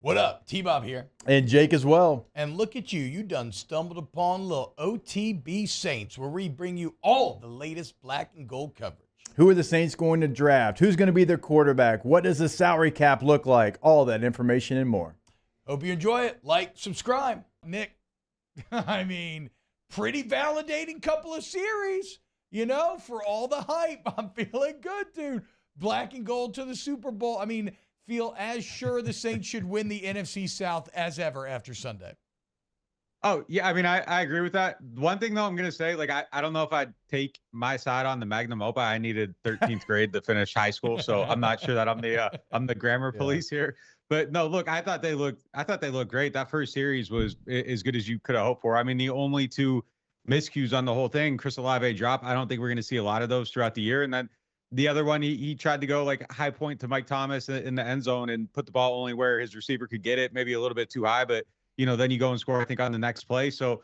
What up? T-Bob here. And Jake as well. And look at you. You done stumbled upon little OTB Saints, where we bring you all the latest black and gold coverage. Who are the Saints going to draft? Who's going to be their quarterback? What does the salary cap look like? All that information and more. Hope you enjoy it. Like, subscribe. Nick, I mean, pretty validating couple of series, for all the hype. I'm feeling good, dude. Black and gold to the Super Bowl. I mean, feel as sure the Saints should win the NFC South as ever after Sunday. Oh, yeah. I mean, I agree with that. One thing, though, I'm going to say, I don't know if I'd take my side on the magnum opus. I needed 13th grade to finish high school, so I'm not sure that I'm the grammar police here. But no, look, I thought they looked great. That first series was as good as you could have hoped for. I mean, the only two miscues on the whole thing, Chris Olave drop. I don't think we're going to see a lot of those throughout the year. And then the other one, he tried to go like high point to Mike Thomas in the end zone and put the ball only where his receiver could get it, maybe a little bit too high, but then you go and score, I think, on the next play. So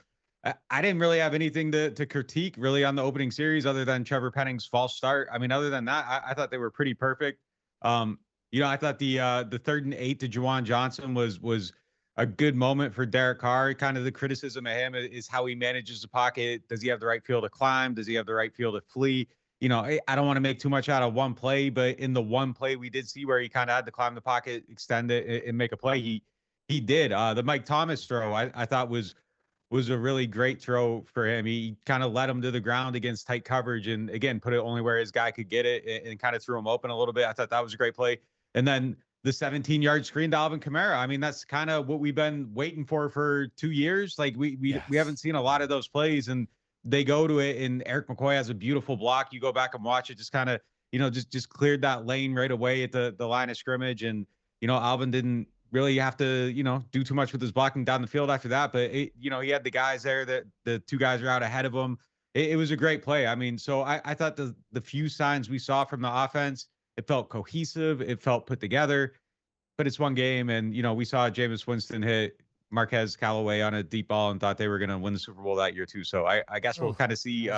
I didn't really have anything to critique really on the opening series other than Trevor Penning's false start. I mean, other than that, I thought they were pretty perfect. I thought the 3rd and 8 to Juwan Johnson was a good moment for Derek Carr. Kind of the criticism of him is how he manages the pocket. Does he have the right field to climb? Does he have the right field to flee? I don't want to make too much out of one play, but in the one play we did see where he kind of had to climb the pocket, extend it, and make a play. He did. The Mike Thomas throw I thought was a really great throw for him. He kind of led him to the ground against tight coverage and, again, put it only where his guy could get it and kind of threw him open a little bit. I thought that was a great play. And then the 17-yard screen to Alvin Kamara. I mean, that's kind of what we've been waiting for 2 years. Like we haven't seen a lot of those plays, and they go to it, and Eric McCoy has a beautiful block. You go back and watch it, just kind of, just cleared that lane right away at the line of scrimmage. And, Alvin didn't really have to, do too much with his blocking down the field after that. But, he had the guys there that the two guys are out ahead of him. It was a great play. I mean, so I thought the few signs we saw from the offense, it felt cohesive. It felt put together. But it's one game, and, we saw Jameis Winston hit Marquez Callaway on a deep ball and thought they were going to win the Super Bowl that year too. So I guess we'll kind of see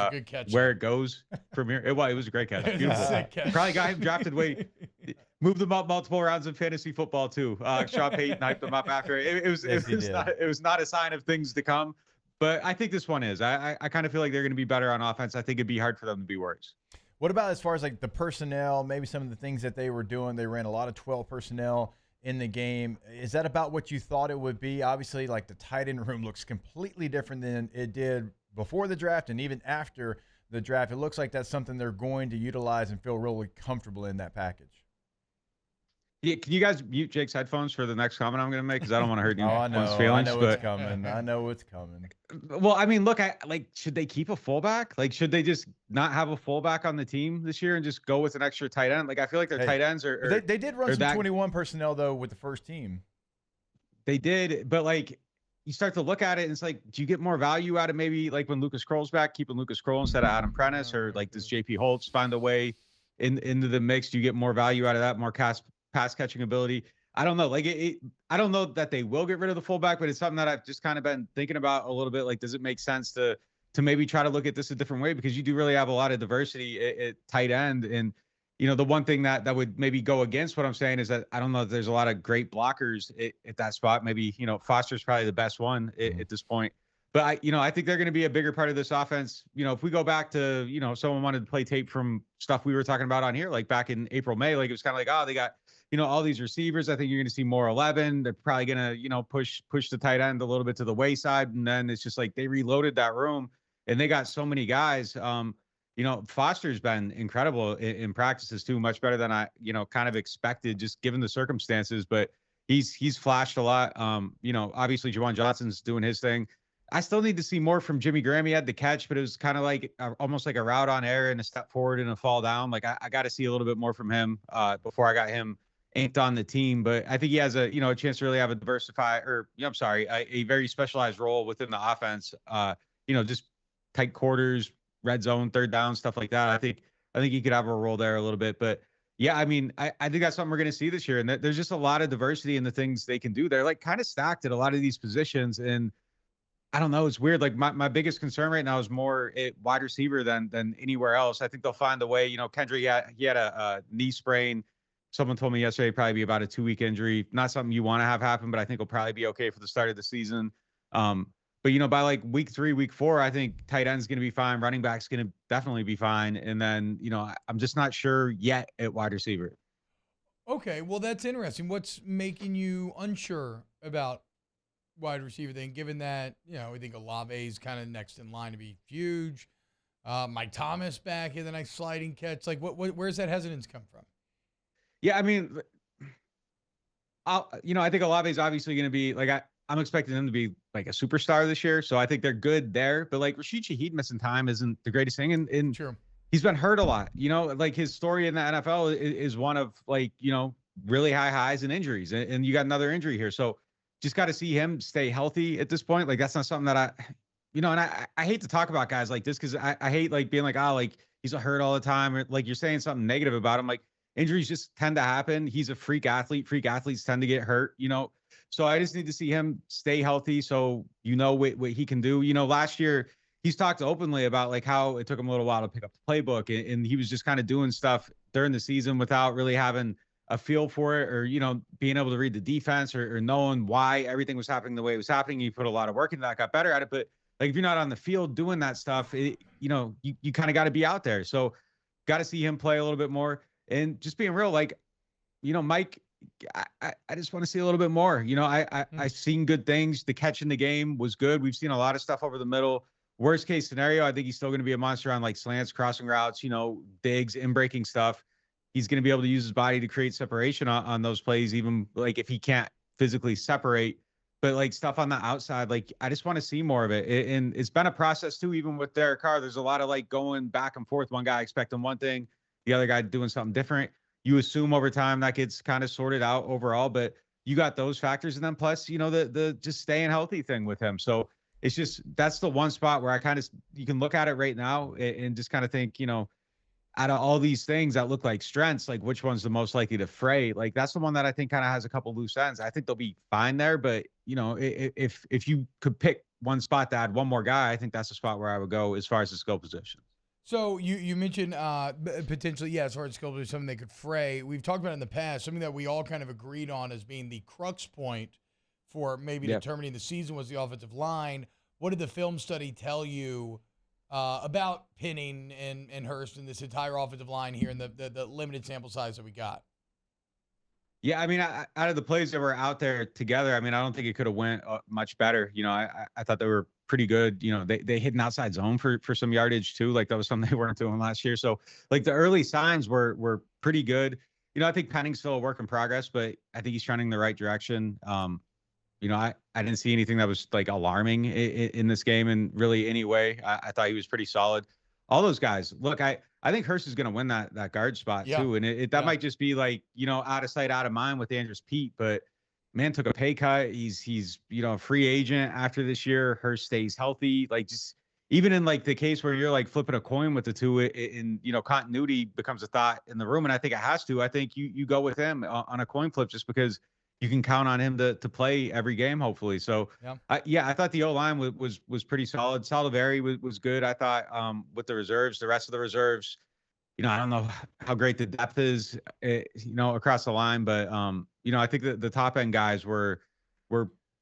where it goes from here. It was a great catch. Beautiful. Catch. Probably got him drafted moved them up multiple rounds in fantasy football too. Sean Payton hyped them up after it was not a sign of things to come. But I think this one is. I kind of feel like they're going to be better on offense. I think it'd be hard for them to be worse. What about as far as like the personnel, maybe some of the things that they were doing? They ran a lot of 12 personnel in the game. Is that about what you thought it would be? Obviously, like the tight end room looks completely different than it did before the draft and even after the draft. It looks like that's something they're going to utilize and feel really comfortable in that package. Yeah, can you guys mute Jake's headphones for the next comment I'm going to make? Because I don't want to hurt anyone's I feelings. know what's coming. I know what's coming. Well, I mean, look, should they keep a fullback? Like, should they just not have a fullback on the team this year and just go with an extra tight end? Like, I feel like their tight ends are they did run some 21 personnel though with the first team. They did, but like you start to look at it and it's like, do you get more value out of maybe like when Lucas Kroll's back, keeping Lucas Kroll instead of Adam Prentice, or like does JP Holtz find a way into the mix? Do you get more value out of that, more pass catching ability? I don't know. Like I don't know that they will get rid of the fullback, but it's something that I've just kind of been thinking about a little bit. Like, does it make sense to maybe try to look at this a different way? Because you do really have a lot of diversity at tight end. And, the one thing that would maybe go against what I'm saying is that I don't know if there's a lot of great blockers at that spot. Maybe, Foster's probably the best one at this point. But I think they're going to be a bigger part of this offense. If we go back to, someone wanted to play tape from stuff we were talking about on here, like back in April, May, like it was kind of like, oh, they got, all these receivers. I think you're going to see more 11. They're probably going to, push the tight end a little bit to the wayside. And then it's just like they reloaded that room and they got so many guys. Foster's been incredible in practices too, much better than I, kind of expected just given the circumstances. But he's flashed a lot. Obviously Juwan Johnson's doing his thing. I still need to see more from Jimmy Graham. He had the catch, but it was kind of like almost like a route on air and a step forward and a fall down. Like I got to see a little bit more from him before I got him inked on the team. But I think he has a chance to really have a very specialized role within the offense. Just tight quarters, red zone, third down, stuff like that. I think he could have a role there a little bit. But yeah, I mean, I think that's something we're going to see this year. And there's just a lot of diversity in the things they can do. They're like kind of stacked at a lot of these positions. And I don't know. It's weird. Like my biggest concern right now is more at wide receiver than anywhere else. I think they'll find a way. Kendrick, he had a knee sprain someone told me yesterday probably be about a 2-week injury. Not something you want to have happen, but I think will probably be okay for the start of the season. But by like week 3, week 4, I think tight end's going to be fine. Running back's going to definitely be fine. And then, I'm just not sure yet at wide receiver. Okay, well, that's interesting. What's making you unsure about wide receiver thing, given that, we think Olave is kind of next in line to be huge. Mike Thomas back in the next sliding catch. Like, where's that hesitance come from? Yeah, I mean, I think Olave is obviously going to be like, I'm expecting him to be like a superstar this year. So I think they're good there. But like Rashid Shaheed missing time isn't the greatest thing. And True. He's been hurt a lot. Like his story in the NFL is one of like, really high highs and injuries. And you got another injury here. So just got to see him stay healthy at this point. Like that's not something that and I hate to talk about guys like this because I hate like being like, oh, like he's hurt all the time, or like you're saying something negative about him. Like injuries just tend to happen. He's a freak athlete. Freak athletes tend to get hurt, So I just need to see him stay healthy. So what he can do. Last year he's talked openly about like how it took him a little while to pick up the playbook, and he was just kind of doing stuff during the season without really having a feel for it, or being able to read the defense, or knowing why everything was happening the way it was happening. He put a lot of work into that, got better at it, but like if you're not on the field doing that stuff, you kind of got to be out there. So got to see him play a little bit more, and just being real, like Mike, I just want to see a little bit more. I've seen good things. The catch in the game was good. We've seen a lot of stuff over the middle. Worst case scenario, I think he's still going to be a monster on like slants, crossing routes, digs, in breaking stuff. He's going to be able to use his body to create separation on those plays, even like if he can't physically separate. But like stuff on the outside, like I just want to see more of it. And it's been a process too, even with Derek Carr. There's a lot of like going back and forth. One guy expecting one thing, the other guy doing something different. You assume over time that gets kind of sorted out overall, but you got those factors. And then plus, the just staying healthy thing with him. So it's just, that's the one spot where you can look at it right now and just kind of think, out of all these things that look like strengths, like which one's the most likely to fray? Like that's the one that I think kind of has a couple loose ends. I think they'll be fine there, but if you could pick one spot to add one more guy, I think that's the spot where I would go as far as the skill position. So you mentioned potentially, as far as skill position, something they could fray. We've talked about it in the past, something that we all kind of agreed on as being the crux point for maybe determining the season was the offensive line. What did the film study tell you about Penning and Hurst and this entire offensive line here and the limited sample size that we got? Yeah, I mean, out of the plays that were out there together, I mean, I don't think it could have went much better. I thought they were pretty good. They hit an outside zone for some yardage too. Like that was something they weren't doing last year. So like the early signs were pretty good. I think Penning's still a work in progress, but I think he's trending the right direction. I didn't see anything that was like alarming in this game in really any way. I thought he was pretty solid. All those guys, look, I think Hurst is going to win that guard spot too. And that might just be like, out of sight, out of mind with Andrews Pete, but man took a pay cut. He's a free agent after this year. Hurst stays healthy. Like just even in like the case where you're like flipping a coin with the two in continuity becomes a thought in the room. And I think it has to. I think you go with him on a coin flip just because you can count on him to play every game, hopefully. So, I thought the O-line was pretty solid. Salivary was good. I thought with the reserves, the rest of the reserves, I don't know how great the depth is, across the line, but I think that the top end guys were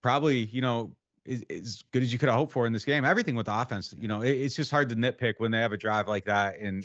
probably, as good as you could have hoped for in this game. Everything with the offense, it's just hard to nitpick when they have a drive like that and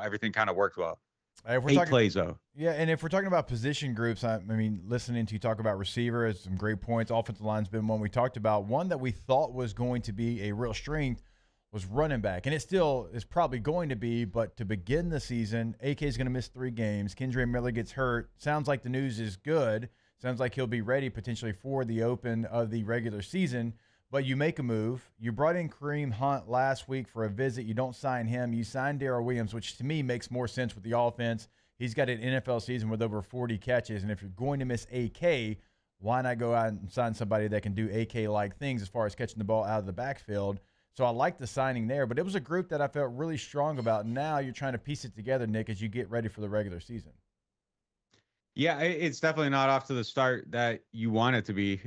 everything kind of worked well. If we're 8 plays though. Yeah, and if we're talking about position groups, I mean, listening to you talk about receiver has some great points. Offensive line's been one we talked about. One that we thought was going to be a real strength was running back, and it still is probably going to be. But to begin the season, AK is going to miss 3 games. Kendre Miller gets hurt. Sounds like the news is good. Sounds like he'll be ready potentially for the open of the regular season. But you make a move. You brought in Kareem Hunt last week for a visit. You don't sign him. You sign Darrell Williams, which to me makes more sense with the offense. He's got an NFL season with over 40 catches. And if you're going to miss AK, why not go out and sign somebody that can do AK-like things as far as catching the ball out of the backfield? So I like the signing there. But it was a group that I felt really strong about. Now you're trying to piece it together, Nick, as you get ready for the regular season. Yeah, it's definitely not off to the start that you want it to be.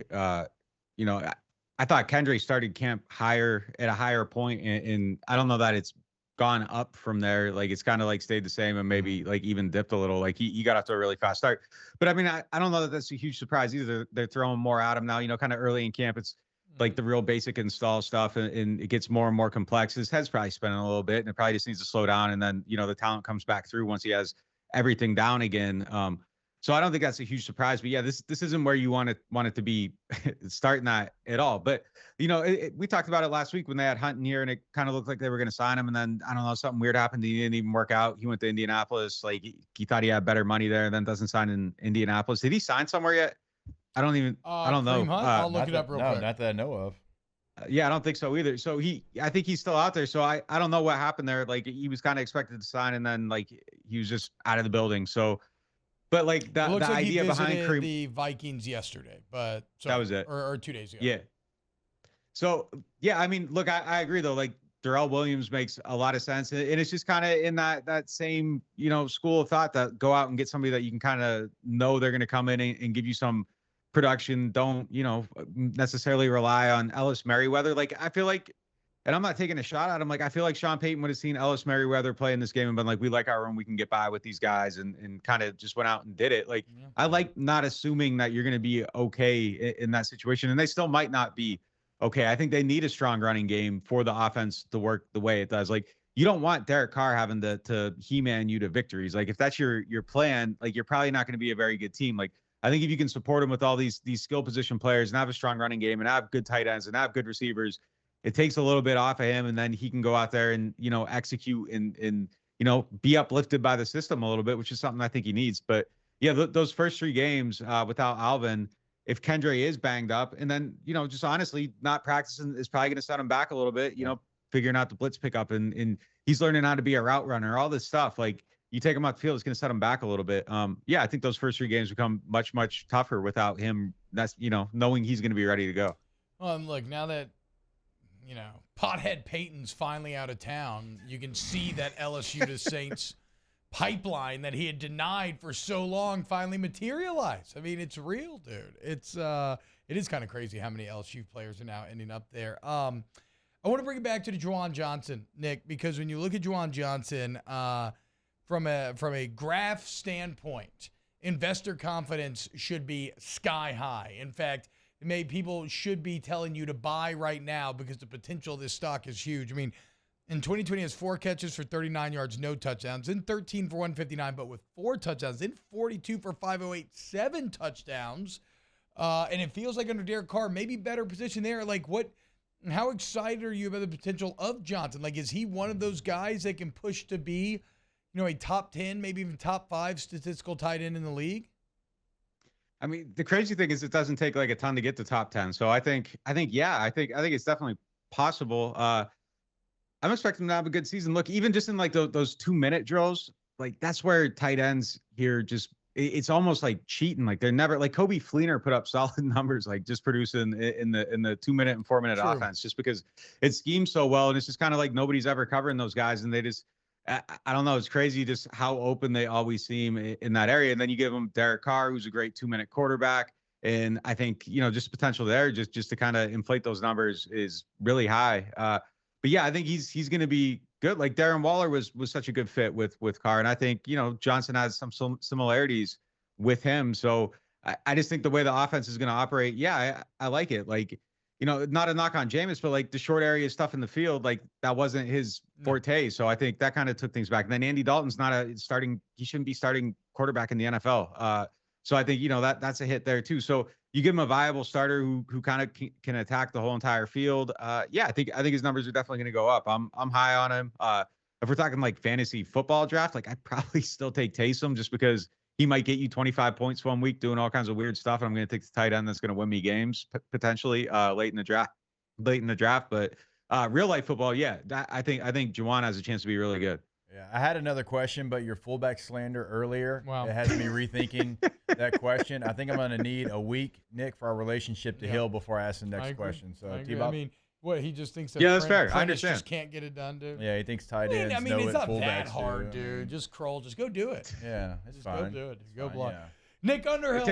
I thought Kendre started camp at a higher point, and I don't know that it's gone up from there. Like it's kind of like stayed the same and maybe like even dipped a little. Like he got off to a really fast start. But I mean, I don't know that that's a huge surprise either. They're throwing more at him now, kind of early in camp. It's like the real basic install stuff, and it gets more and more complex. His head's probably spinning a little bit, and it probably just needs to slow down. And then, the talent comes back through once he has everything down again. So I don't think that's a huge surprise. But yeah, this isn't where you want it to be starting that at all. But we talked about it last week when they had Hunt in here, and it kind of looked like they were going to sign him, and then I don't know, something weird happened. He didn't even work out. He went to Indianapolis. Like he thought he had better money there, and then doesn't sign in Indianapolis. Did he sign somewhere yet? I don't know. I'll look it up real quick. Not that I know of. Yeah, I don't think so either. So I think he's still out there. So I don't know what happened there. Like he was kind of expected to sign, and then like he was just out of the building. So, but like the idea behind Kareem, the Vikings yesterday, but that was it, or 2 days ago. Yeah. So yeah, I mean, look, I agree though. Like Darrell Williams makes a lot of sense, and it's just kind of in that same school of thought that go out and get somebody that you can kind of know they're going to come in and give you some production. Don't necessarily rely on Ellis Merriweather. Like I feel like, and I'm not taking a shot at him, like I feel like Sean Payton would have seen Ellis Merriweather play in this game and been like, we like our own, we can get by with these guys, and kind of just went out and did it. Like I like not assuming that you're going to be okay in that situation, and they still might not be okay. I think they need a strong running game for the offense to work the way it does. Like you don't want Derek Carr having to he-man you to victories. Like if that's your plan, like you're probably not going to be a very good team. Like I think if you can support him with all these skill position players and have a strong running game and have good tight ends and have good receivers, it takes a little bit off of him, and then he can go out there and execute and be uplifted by the system a little bit, which is something I think he needs. But yeah, those first 3 games without Alvin, if Kendre is banged up, and then just honestly not practicing is probably going to set him back a little bit. Figuring out the blitz pickup, and he's learning how to be a route runner, all this stuff. Like you take him out the field, it's going to set him back a little bit. Yeah, I think those first 3 games become much, much tougher without him. That's, knowing he's going to be ready to go. Look, now that, Pothead Peyton's finally out of town, you can see that LSU to Saints pipeline that he had denied for so long finally materialize. I mean, it's real, dude. It is kind of crazy how many LSU players are now ending up there. I want to bring it back to the Juwan Johnson, Nick, because when you look at Juwan Johnson, from a graph standpoint, investor confidence should be sky high. In fact, people should be telling you to buy right now because the potential of this stock is huge. I mean, in 2020, he has 4 catches for 39 yards, no touchdowns, in 13 for 159, but with 4 touchdowns, in 42 for 508, 7 touchdowns. And it feels like under Derek Carr, maybe better position there. Like how excited are you about the potential of Johnson? Like, is he one of those guys that can push to be a top 10, maybe even top 5 statistical tight end in the league? I mean, the crazy thing is it doesn't take like a ton to get to top 10. So I think it's definitely possible. I'm expecting him to have a good season. Look, even just in like those 2-minute drills, like that's where tight ends here it's almost like cheating. Like they're never, like Kobe Fleener put up solid numbers, like just producing in the 2-minute and 4-minute offense, just because it schemes so well. And it's just kind of like nobody's ever covering those guys. And they just, I don't know. It's crazy just how open they always seem in that area. And then you give them Derek Carr, who's a great 2-minute quarterback. And I think, just potential there just to kind of inflate those numbers is really high. But yeah, I think he's going to be good. Like Darren Waller was such a good fit with Carr. And I think, Johnson has some similarities with him. So I just think the way the offense is going to operate. Yeah, I like it. Like, not a knock on Jameis, but like the short area stuff in the field, like that wasn't his forte. So I think that kind of took things back. And then Andy Dalton's not he shouldn't be starting quarterback in the NFL. So I think, that's a hit there too. So you give him a viable starter who kind of can attack the whole entire field. Yeah, I think his numbers are definitely going to go up. I'm high on him. If we're talking like fantasy football draft, like I'd probably still take Taysom just because he might get you 25 points one week doing all kinds of weird stuff. And I'm going to take the tight end that's going to win me games potentially late in the draft. But real life football, yeah, I think Juwan has a chance to be really good. Yeah, I had another question, but your fullback slander earlier, It has me rethinking that question. I think I'm going to need a week, Nick, for our relationship to heal before I ask the next question. So, I mean, what, he just thinks that that's fair. I understand. Just can't get it done, dude. Yeah, he thinks tight ends. I mean, it's not that hard, dude. Just Kroll, just go do it. Yeah, it's just fine. Go do it. Go block. Yeah. Nick Underhill.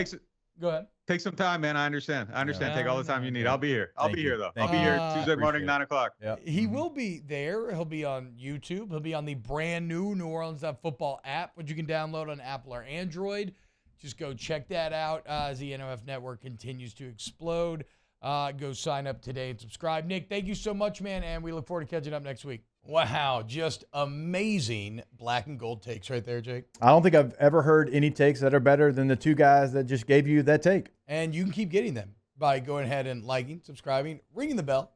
Go ahead. Take some time, man. I understand. Yeah, Take all the time you need. I'll be here. I'll be here, though. Thank I'll be you. here Tuesday morning, Appreciate 9 o'clock. Yep. He will be there. He'll be on YouTube. He'll be on the brand new New Orleans Football app, which you can download on Apple or Android. Just go check that out as the NOF network continues to explode. Go sign up today and subscribe. Nick, thank you so much, man, and we look forward to catching up next week. Wow, just amazing black and gold takes right there, Jake. I don't think I've ever heard any takes that are better than the two guys that just gave you that take. And you can keep getting them by going ahead and liking, subscribing, ringing the bell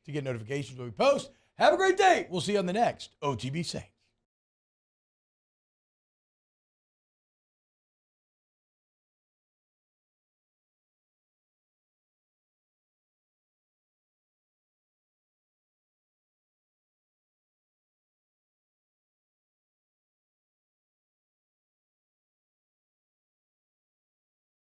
to get notifications when we post. Have a great day. We'll see you on the next OTB Saints.